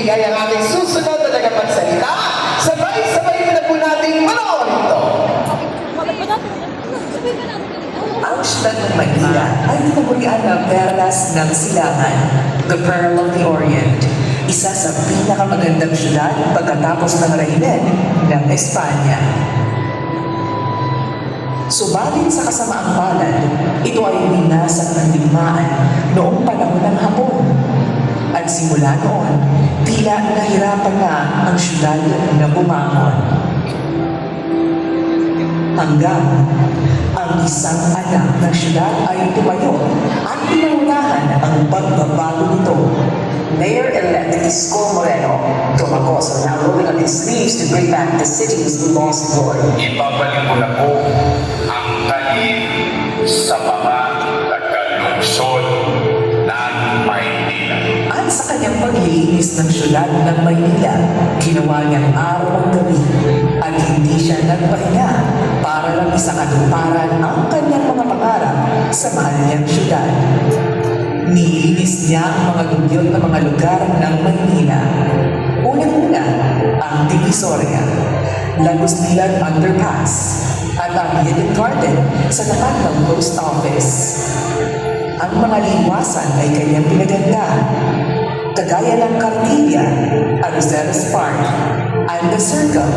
ay ang ating susunod na tagapagsalita. Sabay-sabay na po nating panoorin ito. Ang siyudad ng Maynila ay tinagurian ng Perlas ng Silangan, the Pearl of the Orient, isa sa pinakamagandang siyudad pagkatapos ng Reynen ng Espanya. Subalit sa kasamaang palad, ito ay binasag ng digmaan noong panahon ng Hapon. At simula noon, tila nahirapan na ang siyudad na bumangon. Hanggang ang isang anak ng siyudad ay tumayo at pinangunahan ang pagbabago nito. Mayor-elect Isko Moreno Tomagoso now rolling up his sleeves to bring back the city's lost glory. Ibabalik ko na po ang talim sa mga tagalungsod ng Maynila. At sa kanyang paglilinis ng siyudad ng Maynila, ginawa niyang araw at gabi at hindi siya nagpahinga para lang isakatuparan ang kanyang mga pangarap sa mahal niyang siyudad. Nilinis niya ang mga dugyot na mga lugar ng Maynila. Unang-una, ang Divisoria, Lagos Lilan Underpass, at ang Hidden Garden sa tapat ng post office. Ang mga liwasan ay kanyang pinaganda, kagaya ng Cartilla, Aroseros Park, and the Circle,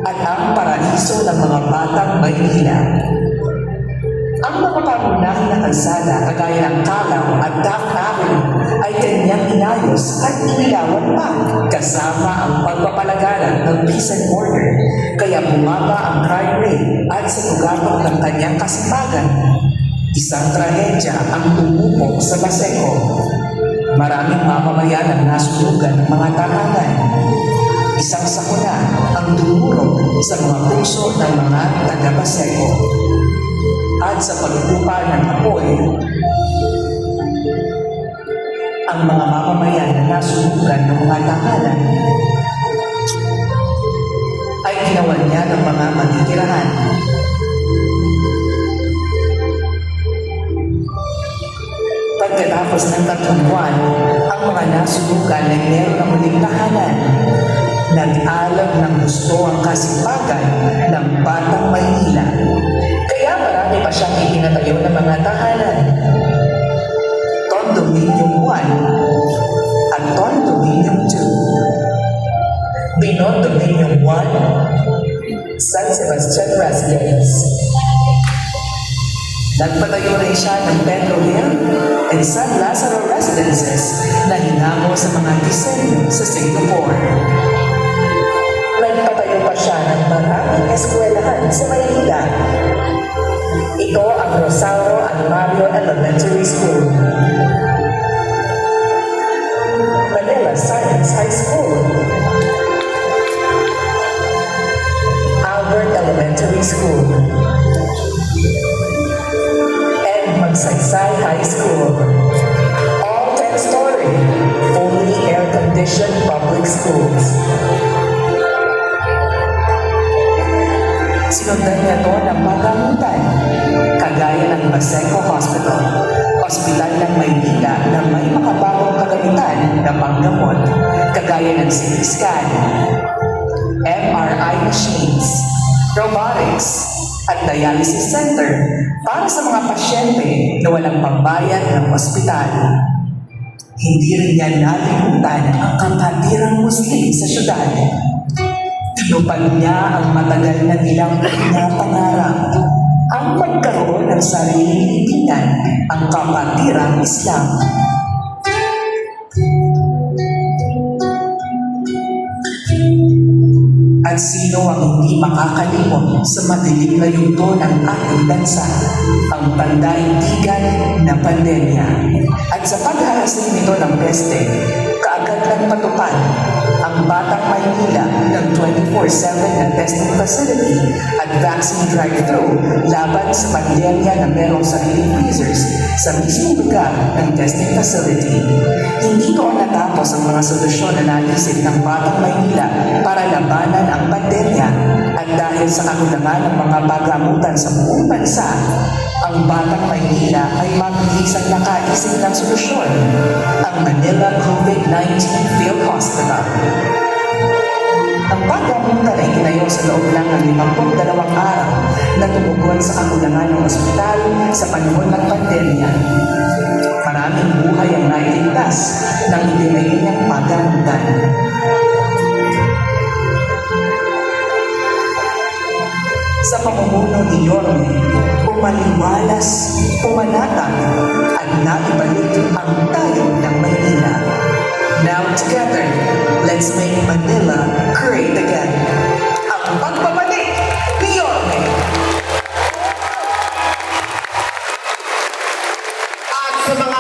at ang paraiso ng mga batang Maynila. Ang mga pangunahing na kalsada kagaya ng Calao at Taft Avenue ay kanyang inayos at inilawan pa kasama ang pagpapalagaran ng peace and order, kaya bumaba ang crime rate at sa tugatong ng kanyang kasipagan. Isang trahedya ang tumupok sa Baseco. Maraming mamamayan ang nasunugan ng mga tahanan. Isang sakuna ang dumurog sa mga puso ng mga taga-Baseco. At sa pagtupa ng apoy, ang mga mamamayan na nasunugan ng mga tahanan ay ginawan niya ng mga matitirahan. Pagkatapos ng 3 buwan, ang mga nasunugan ay meron ng muling tahanan. Nag-alam ng gusto ang kasipagan ng Batang Maynila. Kaya marami pa siyang itinatayo ng mga tahanan. Condominium 1 at Condominium 2. Binondominium 1, San Sebastian Residence. Nagpatayo rin siya ng Pedro Hill and San Lazaro Residences na hinamo sa mga disenyo sa Singapore. Nagpatayo pa siya ng maraming eskwelahan sa Maynila. Ito ang Rosario Almario Elementary School, Manila Science High School, Albert Elementary School, and Magsaysay High School. All 10-story, fully air-conditioned public schools. Sinundan niya to ng pagamutan, kagaya ng Baseco Hospital, Hospital ng Maynila na may makabagong kagamitan na panggamot, kagaya ng CT scan, MRI machines, robotics, at dialysis center para sa mga pasyente na walang pambayad ng ospital. Hindi rin niya nalimutan ang kapatirang Muslim sa syudad. Tinupad niya ang matagal na nilang pinapangarap, ang pagkaroon ng sariling lipunan, ang kapatirang Islam. At sino ang hindi makakalimot sa madilim na yugto ng ating bansa, ang pandaigdigan na pandemya. At sa paghahasin nito ng peste, kaagad nagpatupad ang Batang Maynila ng 24/7 na testing facility at vaccine drive-thru laban sa pandemya na merong sariling freezers sa mismong lugar ng testing facility. Hindi doon natapos ang mga solusyon na naisip ng Batang Maynila para labanan ang pandemya at dahil sa kakulangan ng mga pagamutan sa buong bansa, ang Batang Maynila ay mabilisang nakaisip ng solusyon, ang Manila COVID-19 Field Hospital. Ang pagamutan ay tinayo sa loob lang ng 52 araw na tumugon sa kakulangan ng ospital sa panahon ng pandemya. Maraming buhay ang nailigtas ng itinayo niyang pagamutan. Sa pamumuno ni Yorme, umaliwalas, umanatag, at naibalik ang tayo ng Maynila. Now together, let's make Manila great again. Ang pagbabalik ni Yorme. At sa mga